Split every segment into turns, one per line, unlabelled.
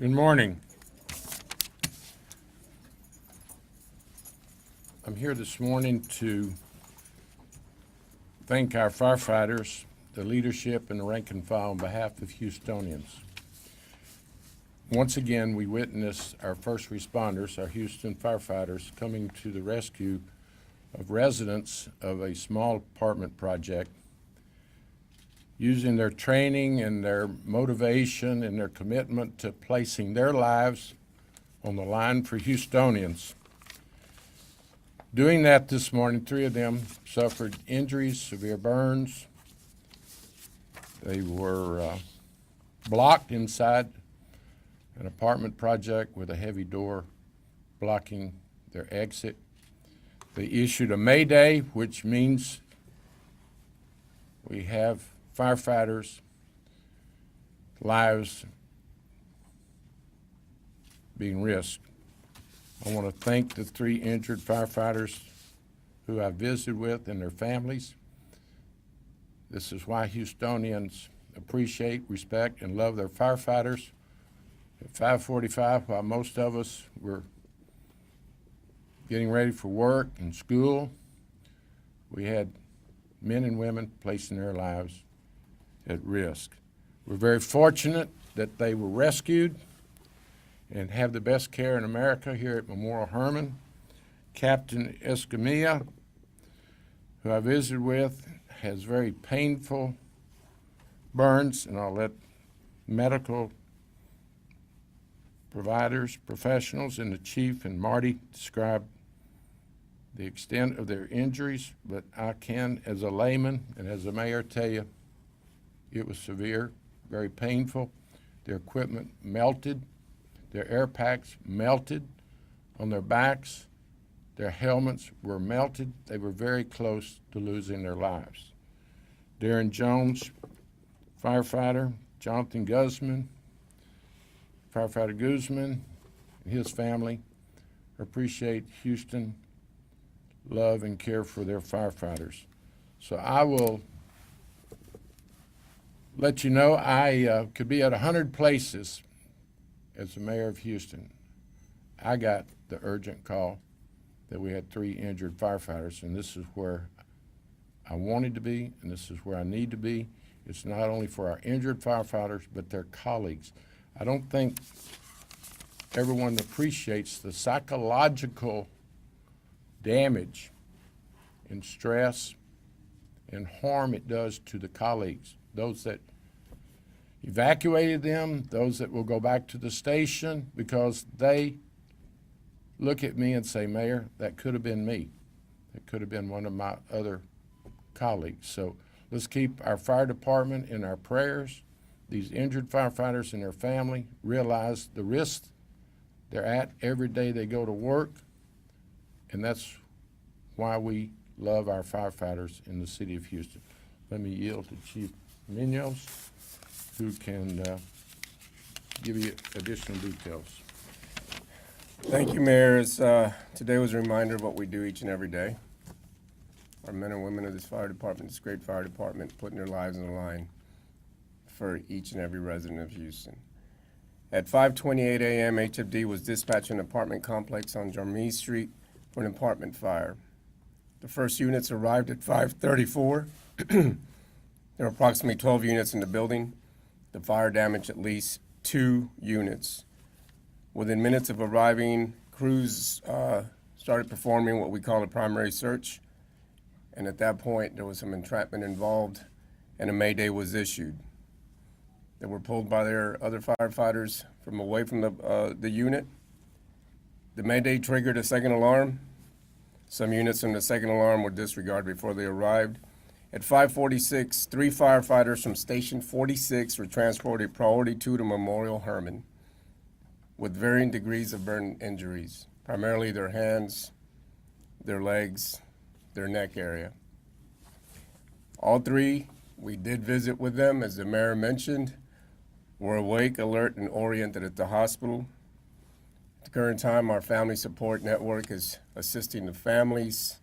Good morning. I'm here this morning to thank our firefighters, the leadership, and the rank and file on behalf of Houstonians. Once again, we witnessed our first responders, our Houston firefighters, coming to the rescue of residents of a small apartment project, using their training and their motivation and their commitment to placing their lives on the line for Houstonians. Doing that this morning, 3 of them suffered injuries, severe burns. They were blocked inside an apartment project with a heavy door blocking their exit. They issued a mayday, which means we have firefighters' lives being risked. I want to thank the 3 injured firefighters who I visited with and their families. This is why Houstonians appreciate, respect, and love their firefighters. At 5:45, while most of us were getting ready for work and school, we had men and women placing their lives at risk. We're very fortunate that they were rescued and have the best care in America here at Memorial Hermann. Captain Escamilla, who I visited with, has very painful burns, and I'll let medical providers, professionals, and the chief and Marty describe the extent of their injuries, but I can, as a layman and as a mayor, tell you it was severe, very painful. Their equipment melted. Their air packs melted on their backs. Their helmets were melted. They were very close to losing their lives. Darren Jones, firefighter, Jonathan Guzman, firefighter Guzman, and his family appreciate Houston love and care for their firefighters. So I will let you know I could be at 100 places as the mayor of Houston. I got the urgent call that we had 3 injured firefighters, and this is where I wanted to be, and this is where I need to be. It's not only for our injured firefighters, but their colleagues. I don't think everyone appreciates the psychological damage and stress and harm it does to the colleagues, those that evacuated them, those that will go back to the station, because they look at me and say, Mayor, that could have been me. That could have been one of my other colleagues. So let's keep our fire department in our prayers. These injured firefighters and their family realize the risk they're at every day they go to work, and that's why we love our firefighters in the city of Houston. Let me yield to Chief Munoz, who can give you additional details.
Thank you, Mayor. Today was a reminder of what we do each and every day. Our men and women of this fire department, this great fire department, putting their lives on the line for each and every resident of Houston. At 5:28 a.m., HFD was dispatched to an apartment complex on Jarmese Street for an apartment fire. The first units arrived at 5:34. There were approximately 12 units in the building. The fire damaged at least 2 units. Within minutes of arriving, crews started performing what we call a primary search, and at that point there was some entrapment involved and a mayday was issued. They were pulled by their other firefighters from away from the unit. The mayday triggered a second alarm. Some units from the second alarm were disregarded before they arrived. At 5:46, 3 firefighters from Station 46 were transported priority 2 to Memorial Hermann with varying degrees of burn injuries, primarily their hands, their legs, their neck area. All 3, we did visit with them, as the mayor mentioned, were awake, alert, and oriented at the hospital. At the current time, our family support network is assisting the families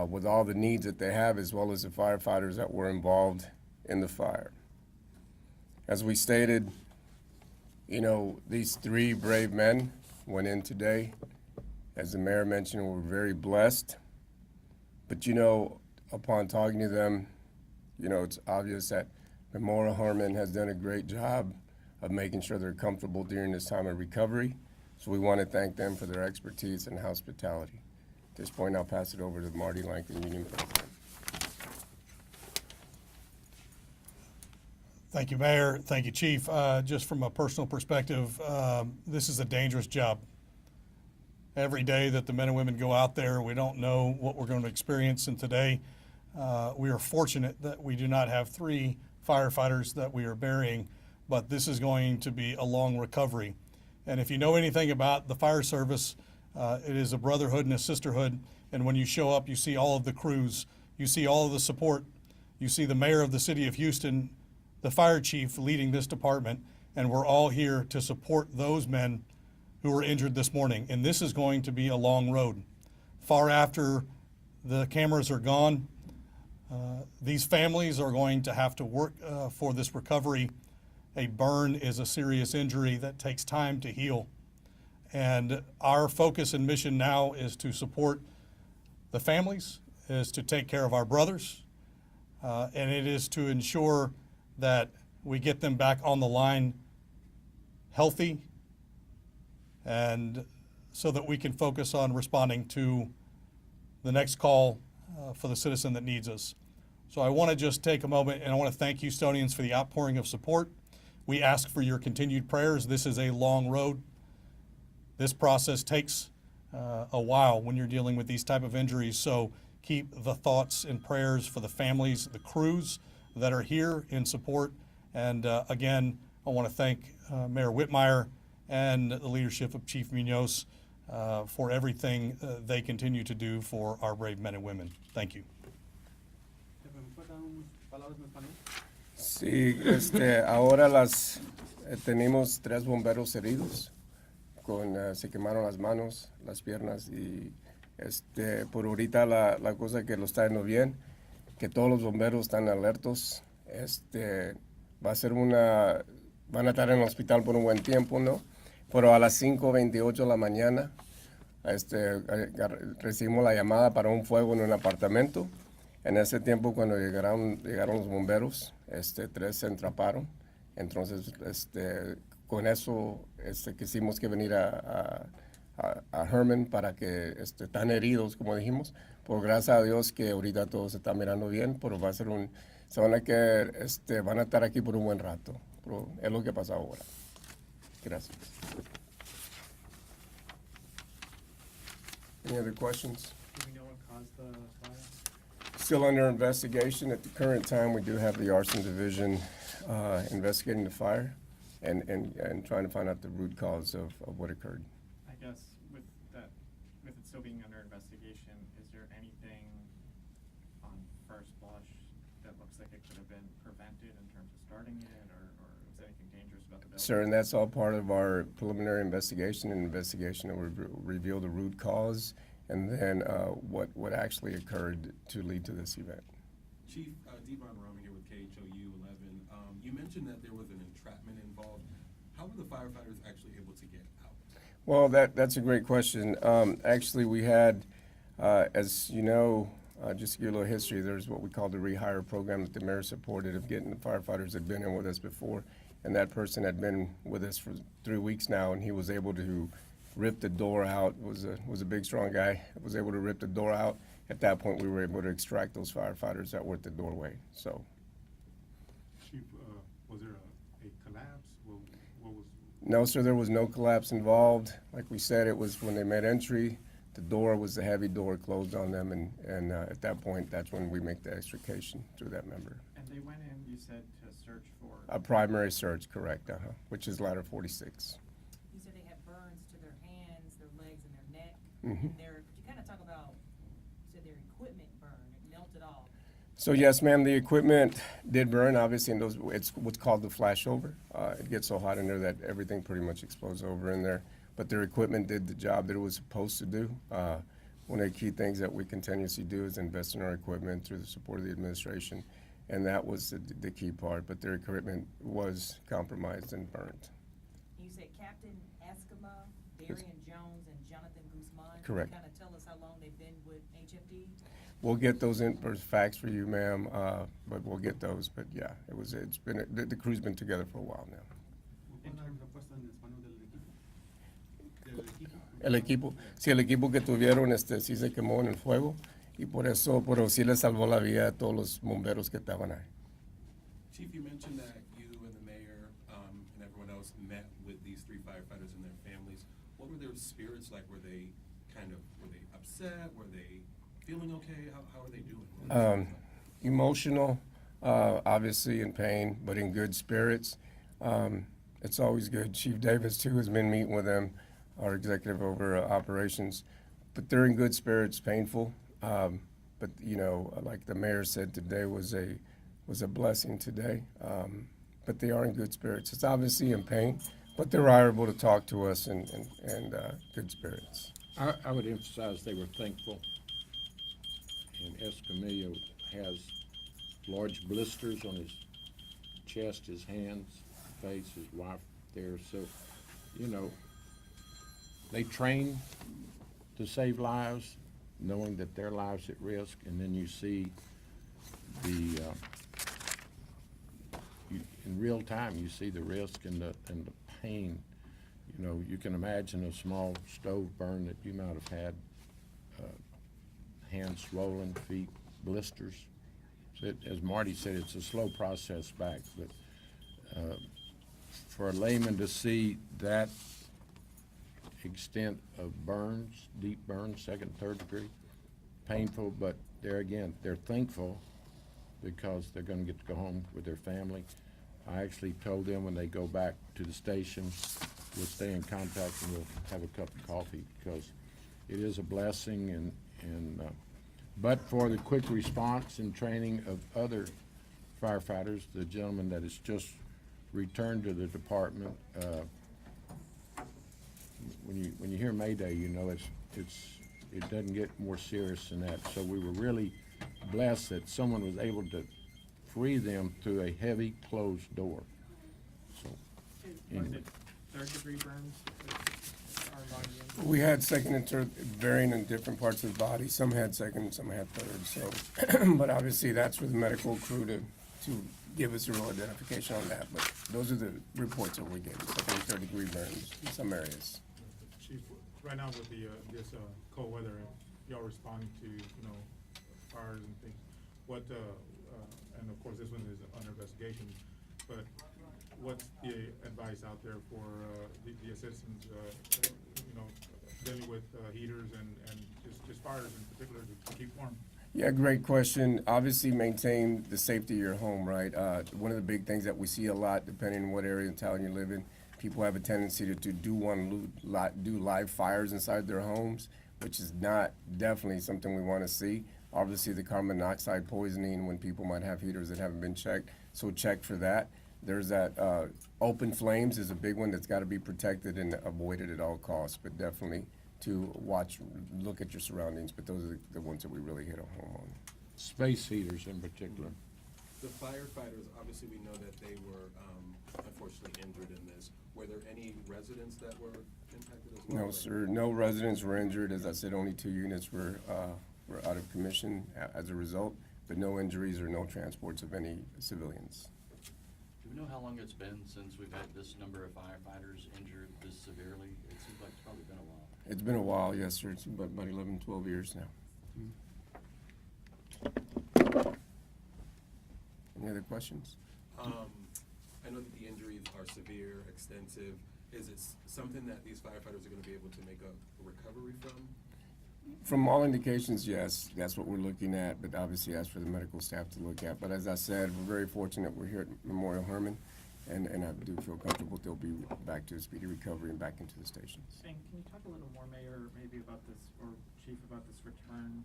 with all the needs that they have, as well as the firefighters that were involved in the fire. As we stated, You know, these three brave men went in today. As the mayor mentioned, we're very blessed. But you know, upon talking to them, you know, it's obvious that Memorial Herman has done a great job of making sure they're comfortable during this time of recovery. So we want to thank them for their expertise and hospitality. At this point, I'll pass it over to Marty Langton, Union President.
Thank you, Mayor. Thank you, Chief. Just from a personal perspective, this is a dangerous job. Every day that the men and women go out there, we don't know what we're going to experience. And today, we are fortunate that we do not have 3 firefighters that we are burying, but this is going to be a long recovery. And if you know anything about the fire service, it is a brotherhood and a sisterhood. And when you show up, you see all of the crews, you see all of the support, you see the mayor of the city of Houston, the fire chief leading this department, and we're all here to support those men who were injured this morning. And this is going to be a long road. Far after the cameras are gone, these families are going to have to work for this recovery. A burn is a serious injury that takes time to heal. And our focus and mission now is to support the families, is to take care of our brothers, and it is to ensure that we get them back on the line healthy, and so that we can focus on responding to the next call for the citizen that needs us. So I want to just take a moment and I want to thank Houstonians for the outpouring of support. We ask for your continued prayers. This is a long road. This process takes a while when you're dealing with these type of injuries. So keep the thoughts and prayers for the families, the crews that are here in support. And again, I want to thank Mayor Whitmire and the leadership of Chief Munoz for everything they continue to do for our brave men and women. Thank you.
Sí, ahora tenemos 3 bomberos heridos, se quemaron las manos, las piernas y por ahorita la cosa que lo está yendo bien, que todos los bomberos están alertos, va a ser van a estar en el hospital por un buen tiempo, ¿no? Pero a las 5:28 de la mañana, recibimos la llamada para un fuego en un apartamento. En ese tiempo, cuando llegaron los bomberos, 3 se entraparon. Entonces, con eso quisimos que venir a Herman para que están heridos, como dijimos. Por gracias a Dios que ahorita todo se está mirando bien, pero van a estar aquí por un buen rato. Pero es lo que pasa ahora. Gracias. Any other questions?
Do we know what caused the fire?
Still under investigation. At the current time, we do have the arson division investigating the fire and trying to find out the root cause of what occurred.
I guess with it still being under investigation, is there anything on first blush that looks like it could have been prevented in terms of starting it, or was anything dangerous about the building?
Sir, and that's all part of our preliminary investigation. An investigation will reveal the root cause and then what actually occurred to lead to this event.
Chief, Devon Roman here with KHOU 11. You mentioned that there was an entrapment involved. How were the firefighters actually able to get out?
Well, that's a great question. Actually, we had, as you know, just to give you a little history, there's what we call the rehire program that the mayor supported of getting the firefighters that had been in with us before. And that person had been with us for 3 weeks now, and he was able to rip the door out. Was a big, strong guy. Was able to rip the door out. At that point, we were able to extract those firefighters that were at the doorway. So.
Chief, was there a collapse? What was?
No, sir, there was no collapse involved. Like we said, it was when they made entry, the door was the heavy door closed on them, and at that point, that's when we make the extrication through that member.
And they went in, you said, to search for...
A primary search, correct, which is ladder 46.
You said they had burns to their hands, their legs, and their neck.
Mhm.
And could you kind of talk about, you said their equipment burned, it melted off.
So yes, ma'am, the equipment did burn, obviously, and it's what's called the flashover. It gets so hot in there that everything pretty much explodes over in there. But their equipment did the job that it was supposed to do. One of the key things that we continuously do is invest in our equipment through the support of the administration, and that was the key part. But their equipment was compromised and burned.
You Captain Eskima, Darian Jones, and Jonathan Guzman.
Correct.
Kind of tell us how long they've been with HFD?
We'll get those in for facts for you, ma'am, but we'll get those. But yeah, it's been, the crew's been together for a while now.
¿Cuál es la respuesta en español del equipo? Del equipo.
El equipo, sí, el equipo que tuvieron, sí se quemó en el fuego y por eso, pero sí le salvó la vida a todos los bomberos que estaban ahí.
Chief, you mentioned that you and the mayor and everyone else met with these 3 firefighters and their families. What were their spirits like? Were they upset? Were they feeling okay? How are they doing?
Emotional, obviously in pain, but in good spirits. It's always good. Chief Davis, too, has been meeting with them, our executive over operations. But they're in good spirits, painful. But, you know, like the mayor said, today was a blessing today. But they are in good spirits. It's obviously in pain, but they're able to talk to us in good spirits.
I would emphasize they were thankful. And Escamillo has large blisters on his chest, his hands, face, his wife there. So, you know, they train to save lives, knowing that their lives at risk, and then you see in real time, you see the risk and the pain. You know, you can imagine a small stove burn that you might have had, hands swollen, feet, blisters. So as Marty said, it's a slow process back, but for a layman to see that extent of burns, deep burns, 2nd, 3rd degree, painful, but there again, they're thankful because they're gonna get to go home with their family. I actually told them when they go back to the station, we'll stay in contact and we'll have a cup of coffee because it is a blessing and but for the quick response and training of other firefighters, the gentleman that has just returned to the department, when you hear Mayday, you know it doesn't get more serious than that. So we were really blessed that someone was able to free them through a heavy closed door. So,
Was
anyway.
it 3rd-degree burns? Are among the
We had 2nd and 3rd varying in different parts of the body. Some had 2nd, some had 3rd. So, but obviously that's for the medical crew to give us a real identification on that. But those are the reports that we get: 2nd and 3rd degree burns in some areas.
Chief, right now with this cold weather, y'all responding to, fires and things, what, and of course this one is under investigation, but what's the advice out there for the citizens, dealing with heaters and just fires in particular to keep warm?
Yeah, great question. Obviously, maintain the safety of your home, right? One of the big things that we see a lot, depending on what area of town you live in, people have a tendency to do live fires inside their homes, which is not definitely something we want to see. Obviously, the carbon monoxide poisoning when people might have heaters that haven't been checked, so check for that. There's that open flames is a big one that's got to be protected and avoided at all costs, but definitely to look at your surroundings, but those are the ones that we really hit a home on.
Space heaters in particular.
The firefighters, obviously, we know that they were unfortunately injured in this. Were there any residents that were impacted as well?
No, sir, no residents were injured. As I said, only 2 units were out of commission as a result, but no injuries or no transports of any civilians.
Do we know how long it's been since we've had this number of firefighters injured this severely? It seems like it's probably been a while.
It's been a while, yes, sir. It's about 11, 12 years now. Any other questions?
I know that the injuries are severe, extensive. Is it something that these firefighters are going to be able to make a recovery from?
From all indications, yes. That's what we're looking at, but obviously that's for the medical staff to look at. But as I said, we're very fortunate we're here at Memorial Hermann, and I do feel comfortable they'll be back to a speedy recovery and back into the stations.
And can you talk a little more, Mayor, maybe about this, or Chief, about this return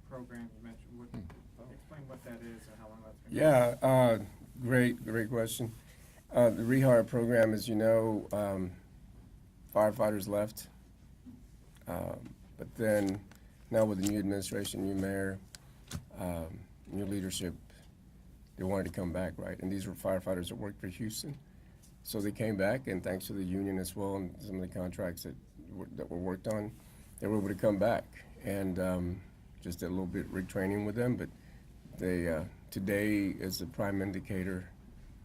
program you mentioned? Explain what that is and how long that's been going on.
Yeah, great question. The rehire program, as you know, firefighters left. But then now with the new administration, new mayor, new leadership, they wanted to come back, right? And these were firefighters that worked for Houston. So they came back, and thanks to the union as well and some of the contracts that were worked on, they were able to come back. And just did a little bit retraining with them, but they today is the prime indicator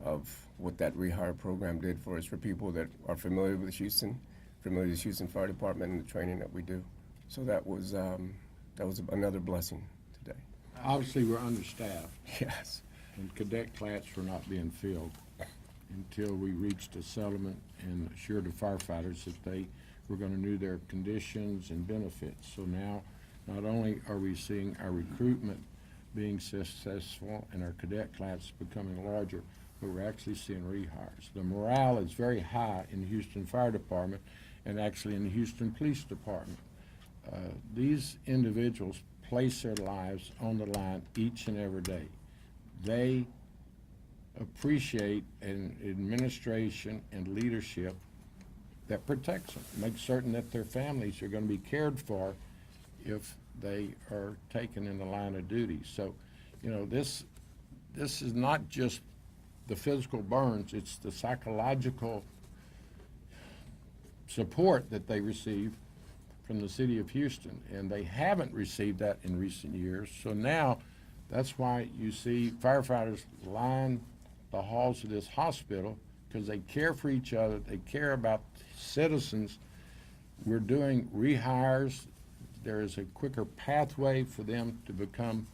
of what that rehire program did for us, for people that are familiar with Houston Fire Department and the training that we do. So that was another blessing today.
Obviously, we're understaffed,
Yes.
and cadet class were not being filled until we reached a settlement and assured the firefighters that they were going to know their conditions and benefits. So now, not only are we seeing our recruitment being successful and our cadet class becoming larger, but we're actually seeing rehires. The morale is very high in the Houston Fire Department and actually in the Houston Police Department. These individuals place their lives on the line each and every day. They appreciate an administration and leadership that protects them, makes certain that their families are going to be cared for if they are taken in the line of duty. So, you know, this is not just the physical burns, it's the psychological support that they receive from the city of Houston, and they haven't received that in recent years. So now, that's why you see firefighters line the halls of this hospital, because they care for each other, they care about citizens. We're doing rehires. There is a quicker pathway for them to become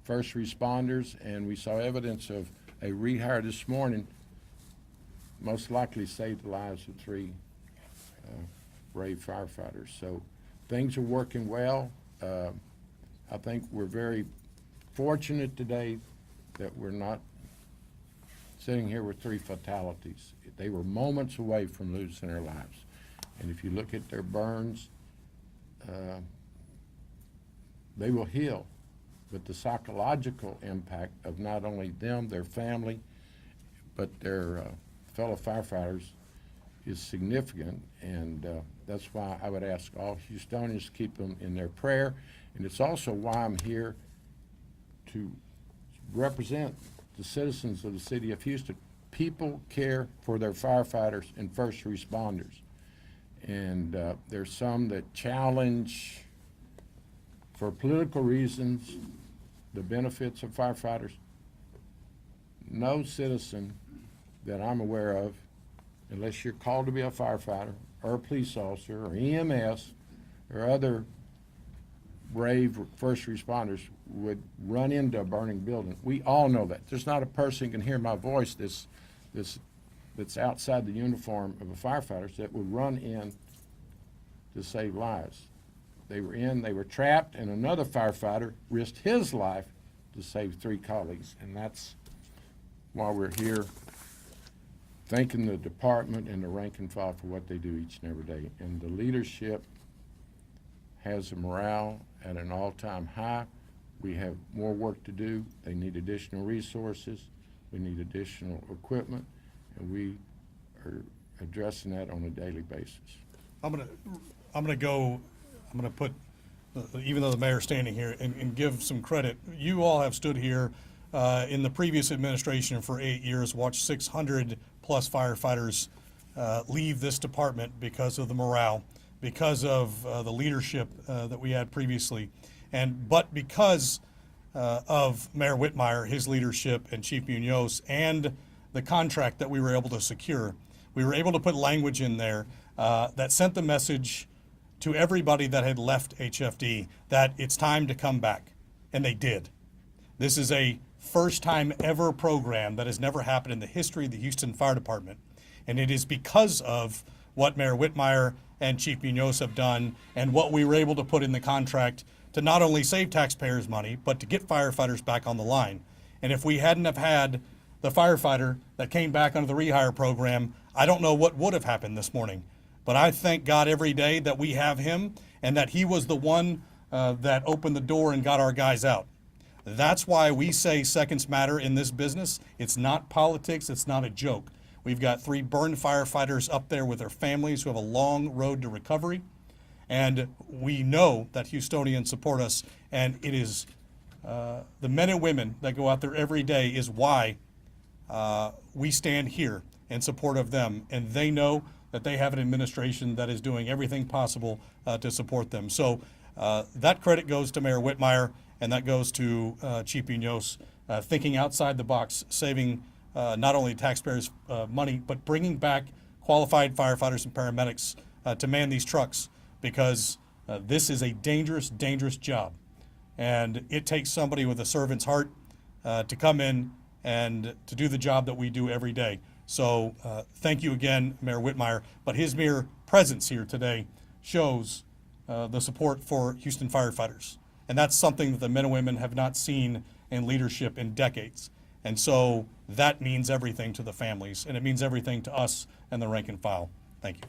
first responders, and we saw evidence of a rehire this morning, most likely saved the lives of 3 brave firefighters. So things are working well. I think we're very fortunate today that we're not sitting here with 3 fatalities. They were moments away from losing their lives. And if you look at their burns, they will heal. But the psychological impact of not only them, their family, but their fellow firefighters is significant. And that's why I would ask all Houstonians to keep them in their prayer. And it's also why I'm here to represent the citizens of the city of Houston. People care for their firefighters and first responders. And there's some that challenge, for political reasons, the benefits of firefighters. No citizen that I'm aware of, unless you're called to be a firefighter or a police officer or EMS or other brave first responders, would run into a burning building. We all know that. There's not a person who can hear my voice that's outside the uniform of a firefighter that would run in to save lives. They were trapped, and another firefighter risked his life to save 3 colleagues. And that's why we're here thanking the department and the rank and file for what they do each and every day. And the leadership has the morale at an all-time high. We have more work to do. They need additional resources. We need additional equipment, and we are addressing that on a daily basis.
I'm gonna put, even though the mayor's standing here, and give some credit. You all have stood here in the previous administration for 8 years, watched 600 plus firefighters leave this department because of the morale, because of the leadership that we had previously. But because of Mayor Whitmire, his leadership, and Chief Munoz, and the contract that we were able to secure, we were able to put language in there that sent the message to everybody that had left HFD that it's time to come back, and they did. This is a first time ever program that has never happened in the history of the Houston Fire Department, and it is because of what Mayor Whitmire and Chief Munoz have done and what we were able to put in the contract to not only save taxpayers money, but to get firefighters back on the line. And if we hadn't have had the firefighter that came back under the rehire program, I don't know what would have happened this morning. But I thank God every day that we have him and that he was the one that opened the door and got our guys out. That's why we say seconds matter in this business. It's not politics. It's not a joke. We've got 3 burned firefighters up there with their families who have a long road to recovery. And we know that Houstonians support us. And it is the men and women that go out there every day is why we stand here in support of them, and they know that they have an administration that is doing everything possible to support them. So that credit goes to Mayor Whitmire, and that goes to Chief Munoz, thinking outside the box, saving not only taxpayers' money, but bringing back qualified firefighters and paramedics to man these trucks, because this is a dangerous, dangerous job. And it takes somebody with a servant's heart to come in and to do the job that we do every day. So thank you again, Mayor Whitmire. But his mere presence here today shows the support for Houston firefighters. And that's something that the men and women have not seen in leadership in decades. And so that means everything to the families, and it means everything to us and the rank and file. Thank you.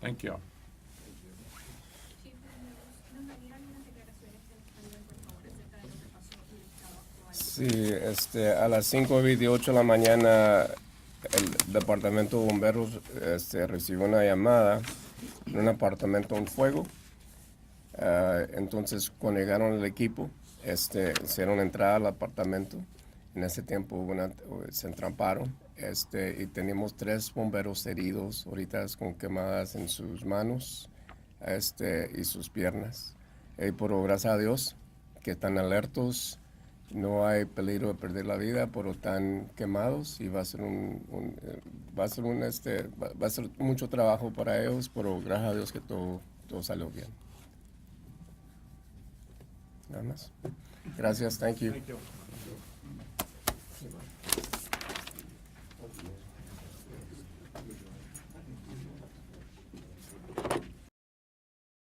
Thank you.
Chief Munoz, ¿nos daría algunas declaraciones en español, por favor, acerca de lo que pasó y el estado actual?
Sí, a las 5:28 de la mañana el Departamento de Bomberos recibió una llamada en un apartamento en fuego. Entonces, cuando llegaron el equipo, hicieron entrada al apartamento. En ese tiempo se entramparon y teníamos 3 bomberos heridos, ahorita con quemadas en sus manos y sus piernas. Pero gracias a Dios que están alertos, no hay peligro de perder la vida, pero están quemados y va a ser mucho trabajo para ellos, pero gracias a Dios que todo salió bien. Nada más. Gracias, thank you.
Thank you.